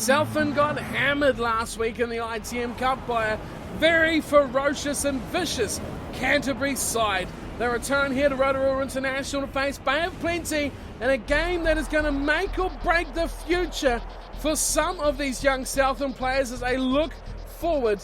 Southland got hammered last week in the ITM Cup by a very ferocious and vicious Canterbury side. They return here to Rotorua International to face Bay of Plenty in a game that is going to make or break the future for some of these young Southland players as they look forward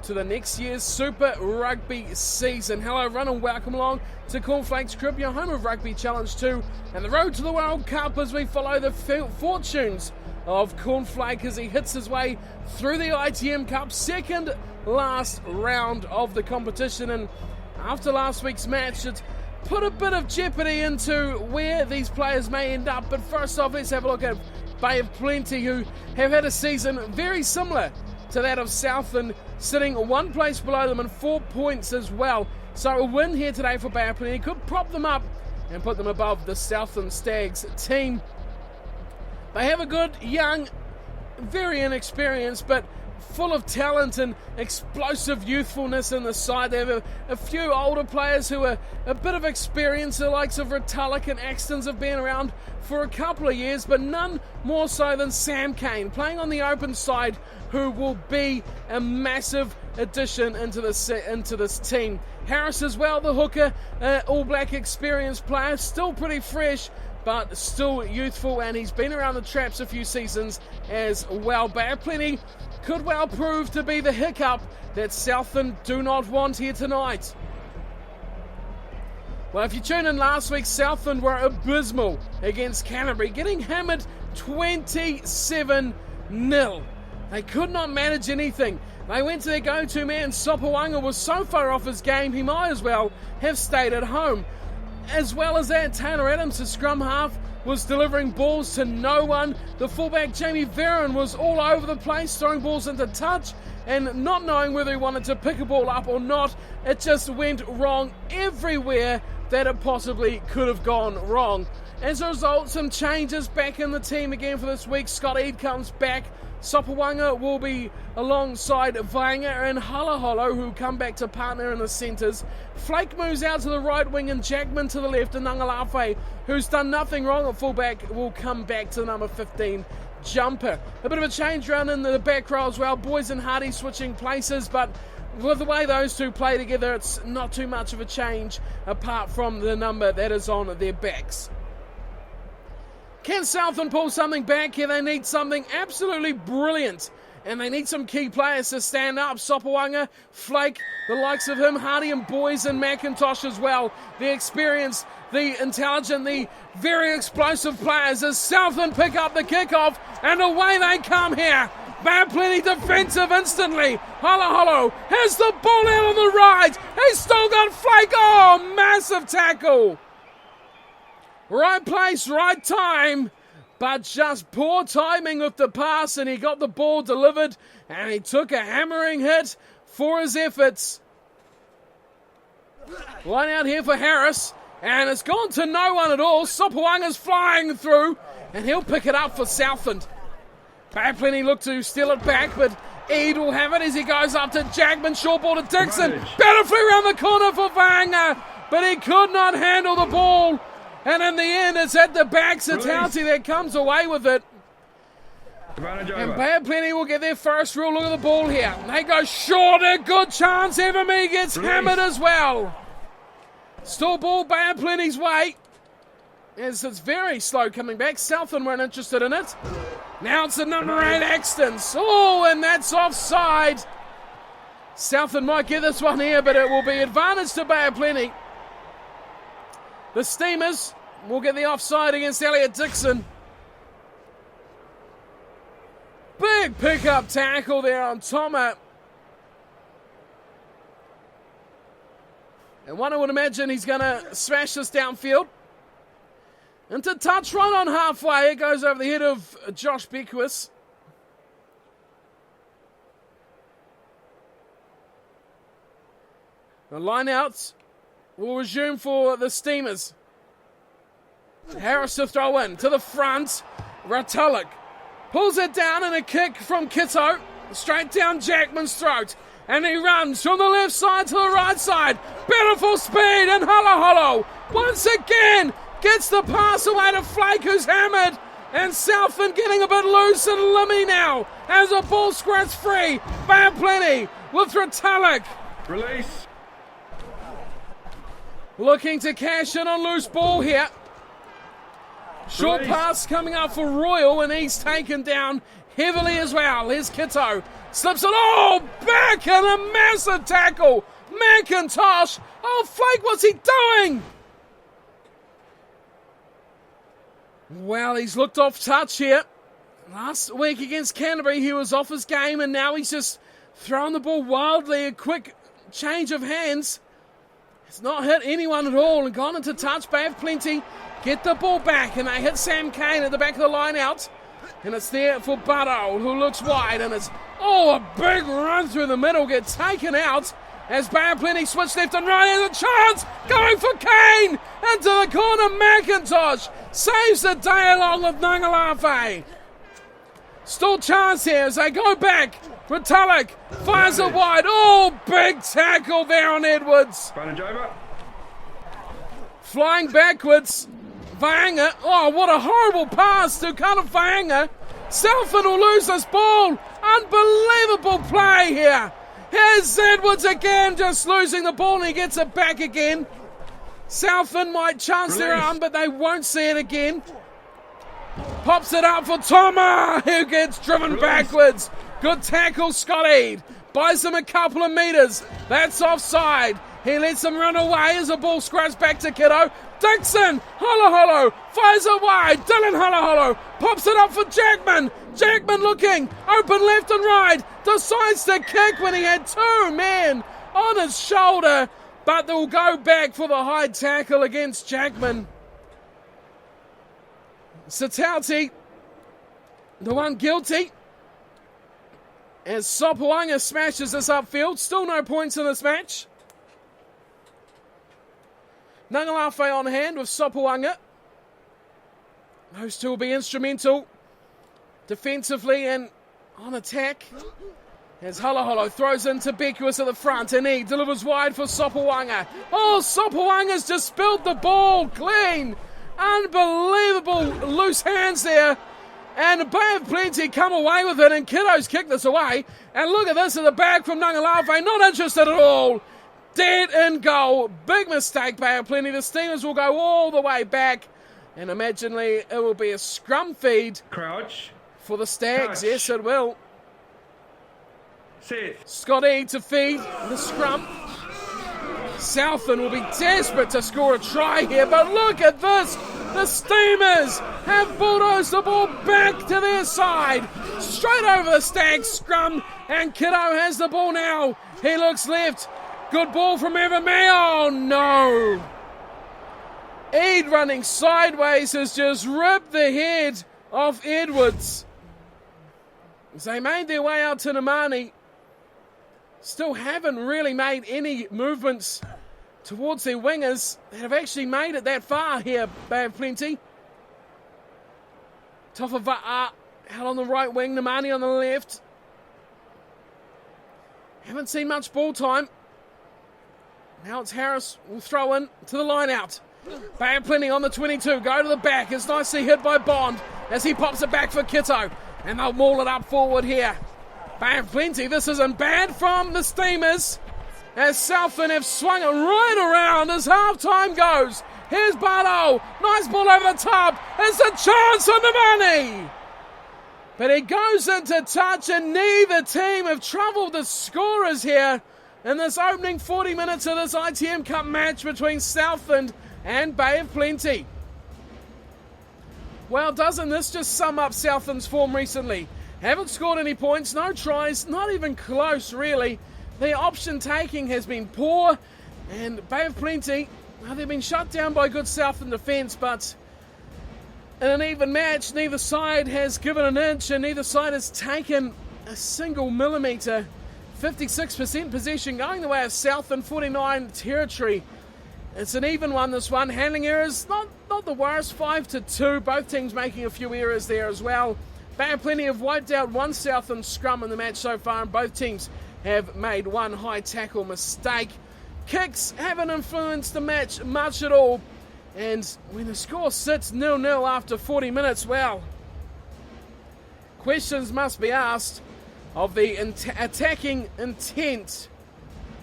to the next year's Super Rugby season. Hello everyone and welcome along to Cornflakes Crib, your home of Rugby Challenge 2 and the road to the World Cup as we follow the fortunes of Cornflake as he hits his way through the ITM Cup, second last round of the competition. And after last week's match, it's put a bit of jeopardy into where these players may end up. But first off, let's have a look at Bay of Plenty, who have had a season very similar to that of Southland, sitting one place below them and 4 points as well. So a win here today for Bay of Plenty could prop them up and put them above the Southland Stags team. They have a good, young, very inexperienced, but full of talent and explosive youthfulness in the side. They have a few older players who are a bit of experience. The likes of Retallick and Axtons have been around for a couple of years, but none more so than Sam Kane, playing on the open side, who will be a massive addition into this team. Harris as well, the hooker, All Black experienced player, still pretty fresh, but still youthful, and he's been around the traps a few seasons as well. Bay of Plenty could well prove to be the hiccup that Southland do not want here tonight. Well, if you tuned in last week, Southland were abysmal against Canterbury, getting hammered 27-0. They could not manage anything. They went to their go-to man. Sopawanga was so far off his game, he might as well have stayed at home. As well as that, Taylor Adams, the scrum half, was delivering balls to no one. The fullback, Jamie Veron, was all over the place, throwing balls into touch and not knowing whether he wanted to pick a ball up or not. It just went wrong everywhere that it possibly could have gone wrong. As a result, some changes back in the team again for this week. Scott Eade comes back. Sopawanga will be alongside Vainga and Halaholo, who come back to partner in the centres. Flake moves out to the right wing and Jackman to the left, and Ngalafe, who's done nothing wrong at fullback, will come back to the number 15 jumper. A bit of a change around in the back row as well. Boys and Hardy switching places, but with the way those two play together, it's not too much of a change apart from the number that is on their backs. Can Southland pull something back here? They need something absolutely brilliant, and they need some key players to stand up. Sopawanga, Flake, the likes of him, Hardy and Boys and McIntosh as well. The experienced, the intelligent, the very explosive players as Southland pick up the kickoff, and away they come here. Bay of Plenty defensive instantly. Halaholo has the ball out on the right. He's still got Flake. Oh, massive tackle. Right place, right time, but just poor timing with the pass, and he got the ball delivered, and he took a hammering hit for his efforts. Line out here for Harris, and it's gone to no one at all. Sopawanga's flying through, and he'll pick it up for Southland. Bay of Plenty look to steal it back, but Eade will have it as he goes up to Jackman, short ball to Dixon. Beautifully around the corner for Vainga, but he could not handle the ball. And in the end, it's at the backs of Townsy that comes away with it. And Bay of Plenty will get their first real look at the ball here. They go short, a good chance. Everme gets hammered as well. Still ball Bay of Plenty's way. As it's very slow coming back. Southland weren't interested in it. Now it's the number 8, Axtons. Oh, and that's offside. Southland might get this one here, but it will be advantage to Bay of Plenty. The Steamers will get the offside against Elliot Dixon. Big pickup tackle there on Toma. And one I would imagine he's going to smash this downfield. Into touch right on halfway. It goes over the head of Josh Beckwith. The line-outs will resume for the Steamers. Harris to throw in to the front. Retallick pulls it down and a kick from Kitto. Straight down Jackman's throat. And he runs from the left side to the right side. Beautiful speed, and Halaholo once again gets the pass away to Flake, who's hammered. And Southland getting a bit loose and Limmy now as a ball squirts free. Bay of Plenty with Retallick. Release. Looking to cash in on loose ball here. Short Release. pass coming up for Royal and he's taken down heavily as well. Here's Kitto. Slips it. Oh, back and a massive tackle. McIntosh. Oh, Flake, what's he doing? Well, he's looked off touch here. Last week against Canterbury, he was off his game, and now he's just thrown the ball wildly. A quick change of hands. It's not hit anyone at all and gone into touch. Bay of Plenty get the ball back, and they hit Sam Cane at the back of the line out. And it's there for Butto, who looks wide, and it's, a big run through the middle, get taken out. As Bay of Plenty switch left and right, has a chance, going for Kane, into the corner, McIntosh saves the day along with Ngalafe. Still chance here as they go back, Retallick fires it wide, big tackle there on Edwards. Flying backwards, Vaanga, what a horrible pass to kind of Vaanga. Southland will lose this ball, unbelievable play here. Here's Edwards again, just losing the ball, and he gets it back again. Southland might chance their arm, but they won't see it again. Pops it up for Toma, who gets driven backwards. Good tackle, Scott Eade. Buys him a couple of metres. That's offside. He lets him run away as the ball scratches back to Kiddo. Dixon, Holo, fires it wide. Dylan Holo pops it up for Jackman. Jackman looking, open left and right. Decides to kick when he had two men on his shoulder. But they'll go back for the high tackle against Jackman. Satauti, the one guilty. As Sopoaga smashes this upfield. Still no points in this match. Ngalafe on hand with Sopoaga. Those two will be instrumental defensively and on attack. As Holo throws into Bekius at the front and he delivers wide for Sopoaga. Sopoanga's just spilled the ball clean. Unbelievable loose hands there. And Bay of Plenty come away with it and Kiddo's kicked this away. And look at this at the back from Ngalafe. Not interested at all. Dead in goal. Big mistake, Bay of Plenty. The Steamers will go all the way back. And imaginally it will be a scrum feed. Crouch. For the Stags. Touch. Yes, it will. Sit. Scotty to feed the scrum. Southland will be desperate to score a try here, but look at this. The Steamers have bulldozed the ball back to their side. Straight over the Stags scrum, and Kiddo has the ball now. He looks left. Good ball from Evan May. Oh no. Eade running sideways has just ripped the head off Edwards. As they made their way out to Namani, still haven't really made any movements towards their wingers that have actually made it that far here, Bay of Plenty. Tofawa'a out on the right wing, Namani on the left. Haven't seen much ball time. Now it's Harris will throw in to the line out. Bay of Plenty on the 22, go to the back. It's nicely hit by Bond as he pops it back for Kitto. And they'll maul it up forward here. Bay of Plenty, this isn't bad from the Steamers. As Southland have swung it right around as half-time goes. Here's Bardo. Nice ball over the top. It's a chance on the money. But it goes into touch and neither team have troubled the scorers here in this opening 40 minutes of this ITM Cup match between Southland and Bay of Plenty. Well, doesn't this just sum up Southland's form recently? Haven't scored any points, no tries, not even close really. Their option taking has been poor, and Bay of Plenty, well, they've been shut down by good Southland defence, but in an even match, neither side has given an inch and neither side has taken a single millimetre. 56% possession going the way of Southland, 49 territory. It's an even one, this one. Handling errors, not the worst, 5-2. Both teams making a few errors there as well. Bay of Plenty have wiped out one Southland scrum in the match so far, and both teams have made one high tackle mistake. Kicks haven't influenced the match much at all. And when the score sits 0-0 after 40 minutes, well, questions must be asked of the attacking intent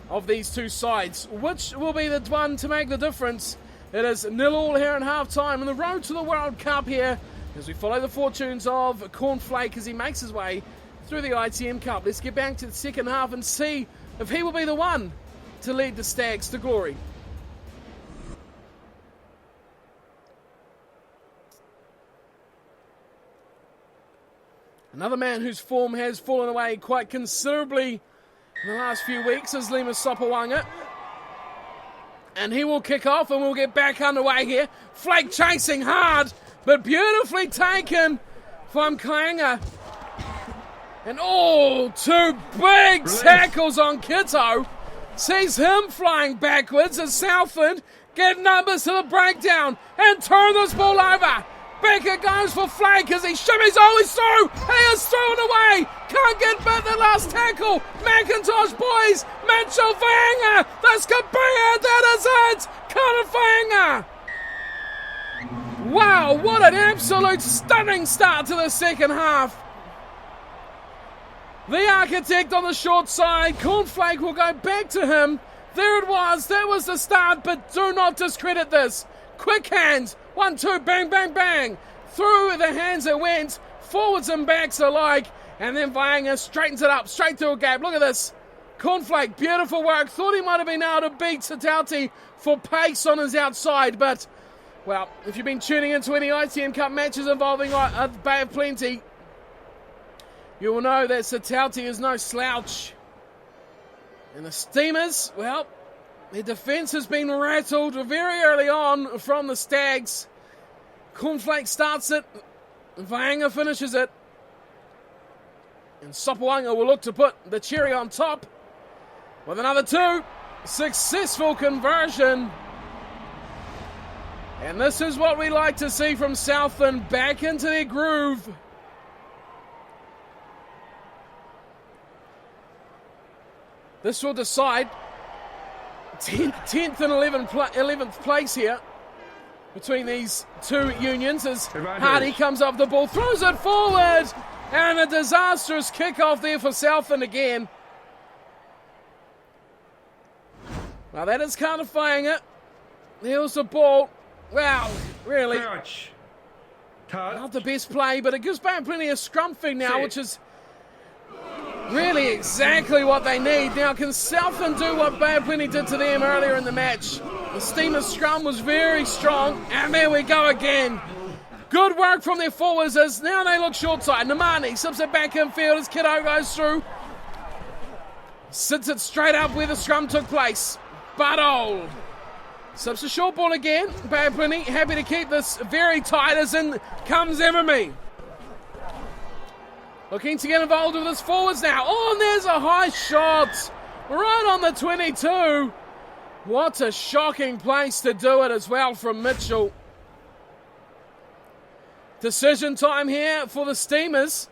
of these two sides. Which will be the one to make the difference? It is 0-0 here in half-time on the road to the World Cup here as we follow the fortunes of Cornflake as he makes his way through the ITM Cup. Let's get back to the second half and see if he will be the one to lead the Stags to glory. Another man whose form has fallen away quite considerably in the last few weeks is Lima Sopawanga. And he will kick off and we'll get back underway here. Flake chasing hard, but beautifully taken from Kaanga. And two big tackles on Kito. Sees him flying backwards as Southland get numbers to the breakdown and turn this ball over. Back it goes for Flake as he shimmies. Oh, he's through! He is thrown away! Can't get bit the last tackle! McIntosh boys! Mitchell Vaanga! This could be it! That is it! Connor Vaanga! Wow, what an absolute stunning start to the second half! The architect on the short side, Cornflake will go back to him. There it was, that was the start, but do not discredit this. Quick hands, 1-2, bang, bang, bang. Through the hands it went, forwards and backs alike, and then Vaanga straightens it up, straight through a gap. Look at this. Cornflake, beautiful work. Thought he might have been able to beat Satauti for pace on his outside, but, well, if you've been tuning into any ITM Cup matches involving Bay of Plenty, you will know that Satauti is no slouch. And the Steamers, well, their defence has been rattled very early on from the Stags. Cornflake starts it. Vaanga finishes it. And Sopawanga will look to put the cherry on top with another 2. Successful conversion. And this is what we like to see from Southland, back into their groove. This will decide 10th and 11th place here between these two unions as Hardy comes off the ball, throws it forward, and a disastrous kickoff there for Southland again. Now that is kind of firing it. Here's the ball. Wow, really not the best play, but it gives Bay Plenty a scrum feed now, which is really exactly what they need. Now, can Southland do what Bay Plenty did to them earlier in the match? The Steamers scrum was very strong, and there we go again. Good work from their forwards as now they look short side. Namani slips it back in field as Kiddo goes through. Sits it straight up where the scrum took place. Buttle slips a short ball again. Bay Plenty happy to keep this very tight as in comes Everme. Looking to get involved with his forwards now. Oh, and there's a high shot right on the 22. What a shocking place to do it as well from Mitchell. Decision time here for the Steamers.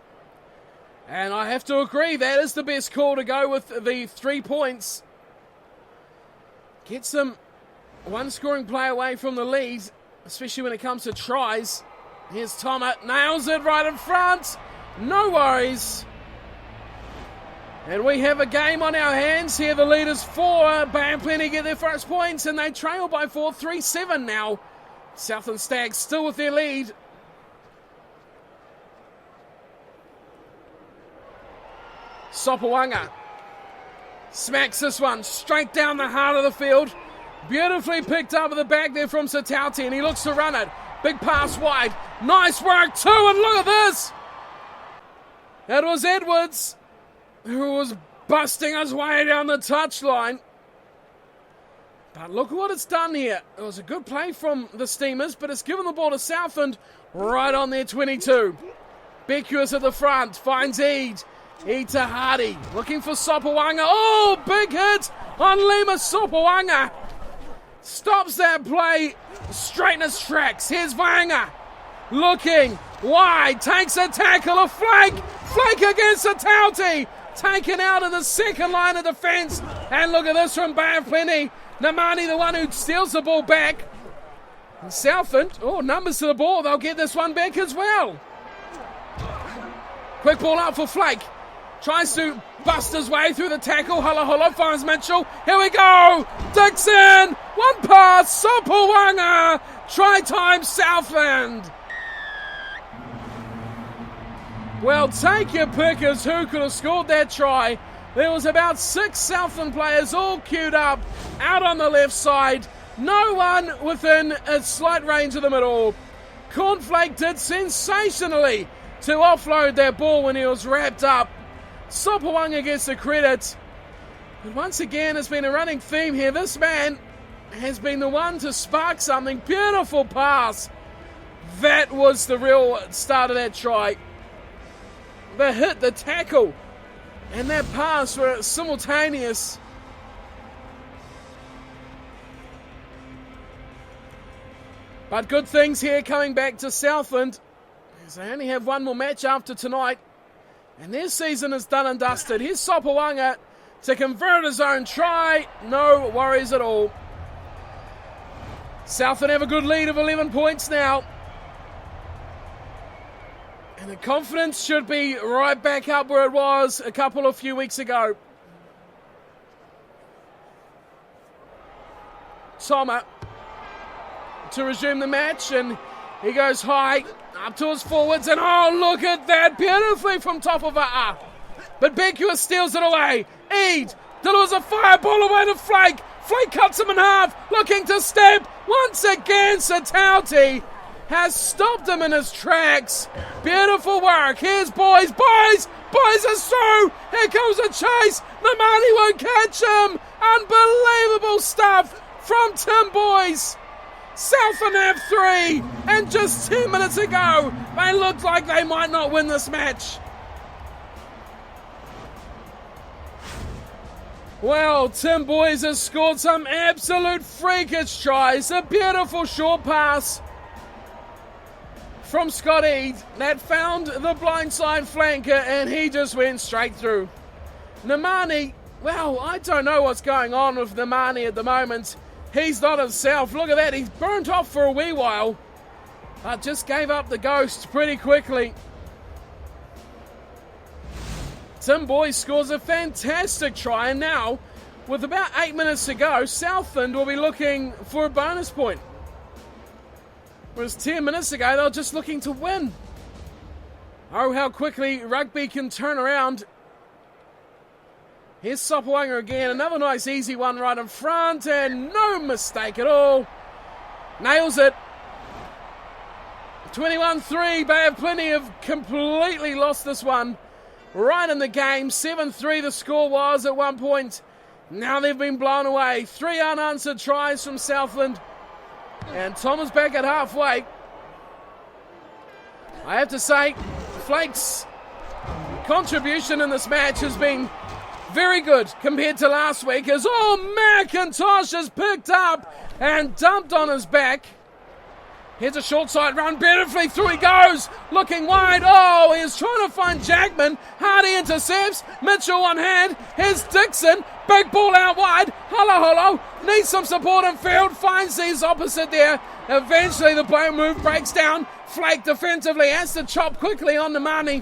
And I have to agree, that is the best call to go with the 3 points. Gets them one scoring play away from the lead, especially when it comes to tries. Here's Thomas, nails it right in front. No worries. And we have a game on our hands here. The lead is 4. Bay Plenty get their first points and they trail by 4, 3-7 now. Southland Stags still with their lead. Sopawanga smacks this one straight down the heart of the field. Beautifully picked up at the back there from Satauti, and he looks to run it. Big pass wide. Nice work too, and look at this. It was Edwards who was busting his way down the touchline. But look at what it's done here. It was a good play from the Steamers, but it's given the ball to Southland right on their 22. Beckwith at the front, finds Eid. Eid to Hardy, looking for Sopawanga. Oh, big hit on Lima Sopawanga. Stops that play straight in his tracks. Here's Vaanga. Looking wide, takes a tackle, a Flake against Satauti, taken out of the second line of defence. And look at this from Bay of Plenty. Namani, the one who steals the ball back. And Southland, numbers to the ball, they'll get this one back as well. Quick ball out for Flake. Tries to bust his way through the tackle. Hula finds Mitchell. Here we go. Dixon. One pass. Sopawanga. Try time Southland. Well, take your pick as who could have scored that try. There was about 6 Southland players all queued up out on the left side. No one within a slight range of them at all. Cornflake did sensationally to offload that ball when he was wrapped up. Sopawanga gets the credit. But once again, it's been a running theme here. This man has been the one to spark something. Beautiful pass. That was the real start of that try. The hit, the tackle, and that pass were simultaneous. But good things here coming back to Southland, as they only have one more match after tonight, and their season is done and dusted. Here's Sopawanga to convert his own try. No worries at all. Southland have a good lead of 11 points now. And the confidence should be right back up where it was a few weeks ago. Toma to resume the match, and he goes high up to his forwards, and oh, look at that, beautifully from top of it. But Becua steals it away. Eid delivers a fireball away to Flake. Flake cuts him in half, looking to step. Once again, Satauti has stopped him in his tracks. Beautiful work. Here's boys. Boys are through. Here comes a chase. Namani won't catch him. Unbelievable stuff from Tim Boys. Southland have 3, and just 10 minutes ago, they looked like they might not win this match. Well, Tim Boys has scored some absolute freakish tries. A beautiful short pass from Scott Eade that found the blindside flanker, and he just went straight through. Namani, well, I don't know what's going on with Namani at the moment. He's not himself. Look at that. He's burnt off for a wee while, but just gave up the ghost pretty quickly. Tim Boys scores a fantastic try, and now, with about 8 minutes to go, Southland will be looking for a bonus point. Whereas 10 minutes ago, they were just looking to win. Oh, how quickly rugby can turn around. Here's Sopawanga again. Another nice easy one right in front, and no mistake at all. Nails it. 21-3. They have plenty of completely lost this one. Right in the game. 7-3 the score was at one point. Now they've been blown away. 3 unanswered tries from Southland. And Tom is back at halfway. I have to say, Flake's contribution in this match has been very good compared to last week, as McIntosh is picked up and dumped on his back. Here's a short side run, beautifully through he goes, looking wide. Oh, he's trying to find Jackman. Hardy intercepts, Mitchell on hand. Here's Dixon, big ball out wide. Holo needs some support in field, finds these opposite there. Eventually the move breaks down. Flake defensively has to chop quickly on the money.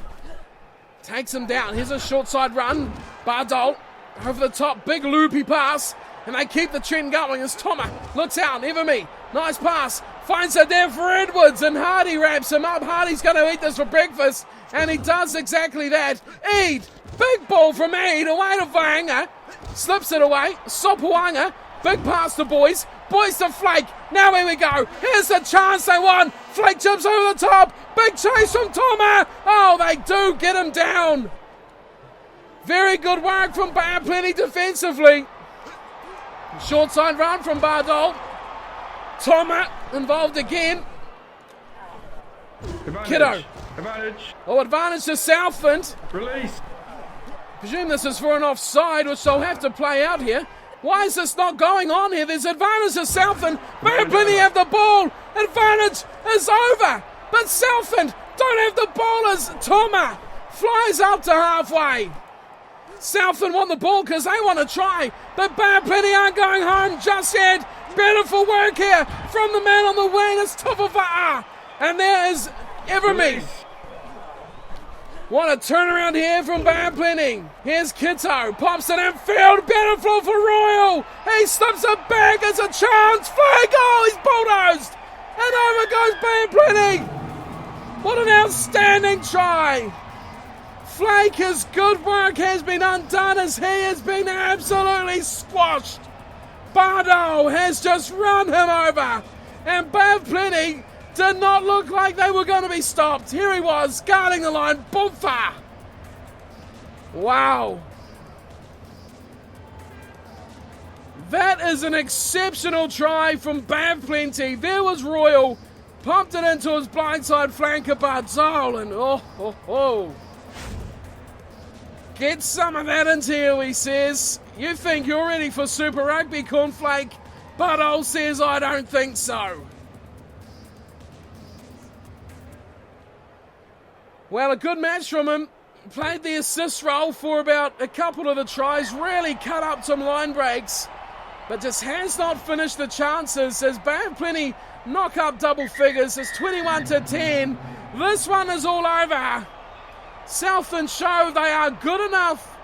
Takes him down. Here's a short side run. Bardol over the top, big loopy pass, and they keep the trend going as Toma looks out. Everme, nice pass, finds it there for Edwards, and Hardy wraps him up. Hardy's going to eat this for breakfast, and he does exactly that. Eade, big ball from Eade, away to Vaanga, slips it away. Sopawanga, big pass to Boys. Boys to Flake. Now here we go. Here's the chance they want. Flake jumps over the top. Big chase from Toma. Oh, they do get him down. Very good work from Bay of Plenty defensively. Short side run from Bardol. Toma involved again. Kiddo. Advantage. Oh, advantage to Southland. Release. Presume this is for an offside, which they'll have to play out here. Why is this not going on here? There's advantage to Southland. Bay of Plenty have the ball. Advantage is over. But Southland don't have the ball as Toma flies up to halfway. Southland want the ball because they want to try. But Bay of Plenty aren't going home just yet. Beautiful work here from the man on the wing. It's Tupava'a. And there is Everme. What a turnaround here from Bad Plenty. Here's Kitto, pops it infield, beautiful for Royal. He slips it back, it's a chance, flag, oh, he's bulldozed. And over goes Bad Plenty. What an outstanding try. Flaker's good work has been undone as he has been absolutely squashed. Bardo has just run him over. And Bad Plenty did not look like they were going to be stopped. Here he was, guarding the line, Bumfa. Wow. That is an exceptional try from Bad Plenty. There was Royal, pumped it into his blindside flanker, Barzal, and oh. Get some of that into you, he says. You think you're ready for Super Rugby, Cornflake? Bardo says, I don't think so. Well, a good match from him. Played the assist role for about a couple of the tries. Really cut up some line breaks. But just has not finished the chances as Bad Plenty knock up double figures. It's 21-10. This one is all over. Southland show they are good enough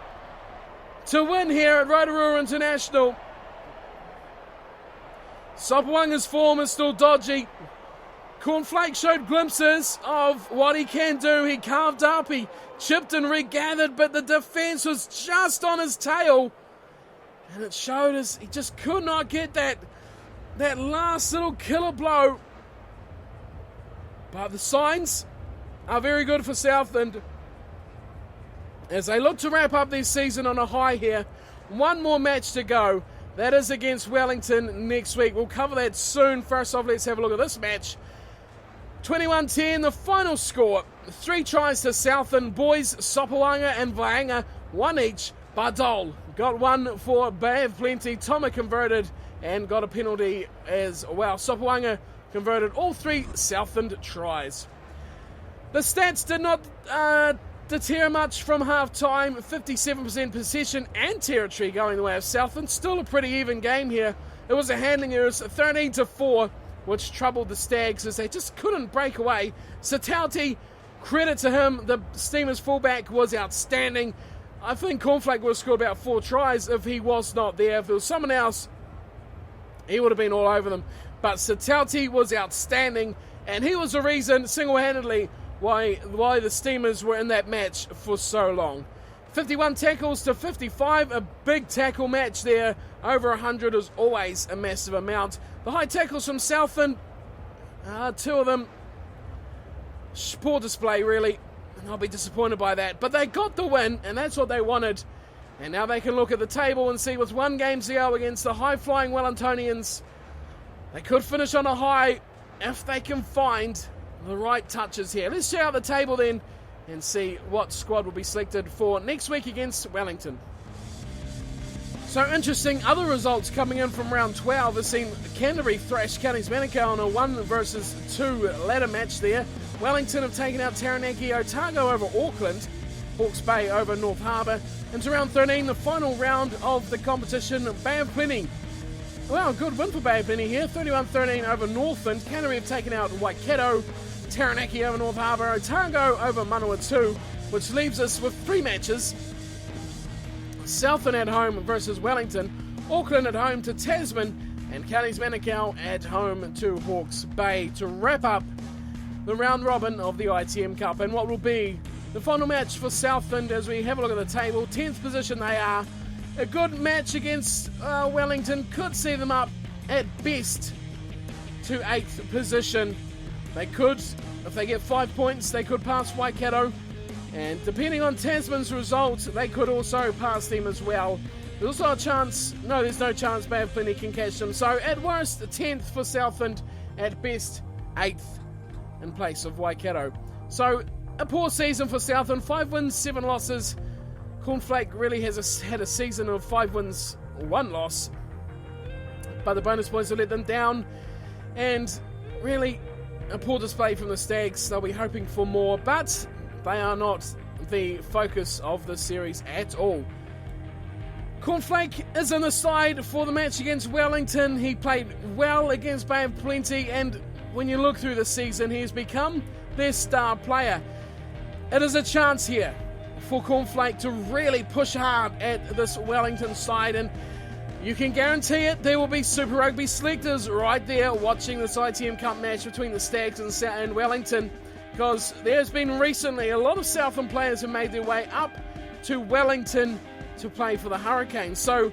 to win here at Rotorua International. Sopoanga's form is still dodgy. Cornflakes showed glimpses of what he can do. He carved up, he chipped and regathered, but the defence was just on his tail. And it showed us he just could not get that last little killer blow. But the signs are very good for Southland as they look to wrap up their season on a high here. One more match to go. That is against Wellington next week. We'll cover that soon. First off, let's have a look at this match. 21-10, the final score. 3 tries to Southland. Boys, Sopoanga and Vaenga, 1 each. Bardol got 1 for Bad Plenty. Toma converted and got a penalty as well. Sopoanga converted all 3 Southland tries. The stats did not deter much from half-time. 57% possession and territory going the way of Southland. Still a pretty even game here. It was a handling error, 13-4. Which troubled the Stags as they just couldn't break away. Satauti, credit to him, the Steamers fullback was outstanding. I think Cornflake would have scored about 4 tries if he was not there. If there was someone else, he would have been all over them. But Satauti was outstanding, and he was the reason, single-handedly, why the Steamers were in that match for so long. 51 tackles to 55, a big tackle match there. Over 100 is always a massive amount. The high tackles from Southland, 2 of them, poor display really, and I'll be disappointed by that. But they got the win, and that's what they wanted. And now they can look at the table and see with 1 game to go against the high-flying Wellingtonians. They could finish on a high if they can find the right touches here. Let's check out the table then and see what squad will be selected for next week against Wellington. So interesting, other results coming in from round 12 have seen Canterbury thrash Cannings Manukau on a 1 versus 2 ladder match there. Wellington have taken out Taranaki, Otago over Auckland, Hawke's Bay over North Harbour. Into round 13, the final round of the competition, Bad Plenty. Well, good win for Bad Plenty here, 31-13 over Northland. Canterbury have taken out Waikato, Taranaki over North Harbour, Otago over Manawatu, which leaves us with 3 matches. Southland at home versus Wellington, Auckland at home to Tasman, and Cannings Manukau at home to Hawke's Bay to wrap up the round robin of the ITM Cup and what will be the final match for Southland as we have a look at the table. 10th position they are. A good match against Wellington could see them up at best to 8th position. They could, if they get 5 points, they could pass Waikato. And depending on Tasman's results, they could also pass them as well. There's also a chance, no, there's no chance Bad Plenty can catch them. So at worst, 10th for Southland, at best, 8th in place of Waikato. So a poor season for Southland, 5 wins, 7 losses. Cornflake really has had a season of 5 wins, 1 loss. But the bonus points will let them down. And really, a poor display from the Stags. They'll be hoping for more, but they are not the focus of the series at all. Cornflake is on the side for the match against Wellington. He played well against Bad Plenty, and when you look through the season, he has become their star player. It is a chance here for Cornflake to really push hard at this Wellington side, and you can guarantee it, there will be Super Rugby selectors right there watching this ITM Cup match between the Stags and Wellington, because there's been recently a lot of Southland players who made their way up to Wellington to play for the Hurricanes. So,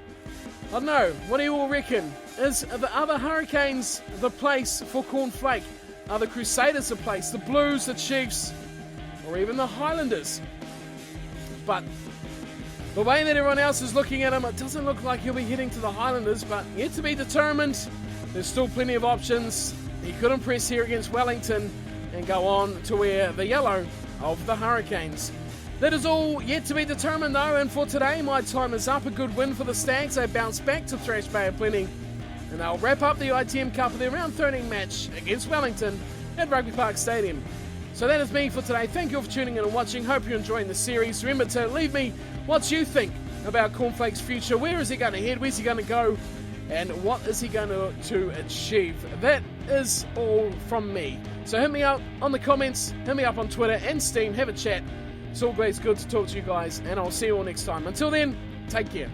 I don't know, what do you all reckon? Is the other Hurricanes the place for Cornflake? Are the Crusaders the place? The Blues, the Chiefs, or even the Highlanders? But the way that everyone else is looking at him, it doesn't look like he'll be heading to the Highlanders, but yet to be determined. There's still plenty of options. He could impress here against Wellington and go on to wear the yellow of the Hurricanes. That is all yet to be determined though, and for today my time is up. A good win for the Stags. They bounce back to Thrash Bay of Plenty, and they'll wrap up the ITM Cup with their round 13 match against Wellington at Rugby Park Stadium. So that is me for today. Thank you all for tuning in and watching. Hope you're enjoying the series. Remember to leave me what you think about Cornflake's future. Where is he going to head? Where's he going to go? And what is he going to achieve? That is all from me. So hit me up on the comments, hit me up on Twitter and Steam, have a chat. It's always good to talk to you guys, and I'll see you all next time. Until then, take care.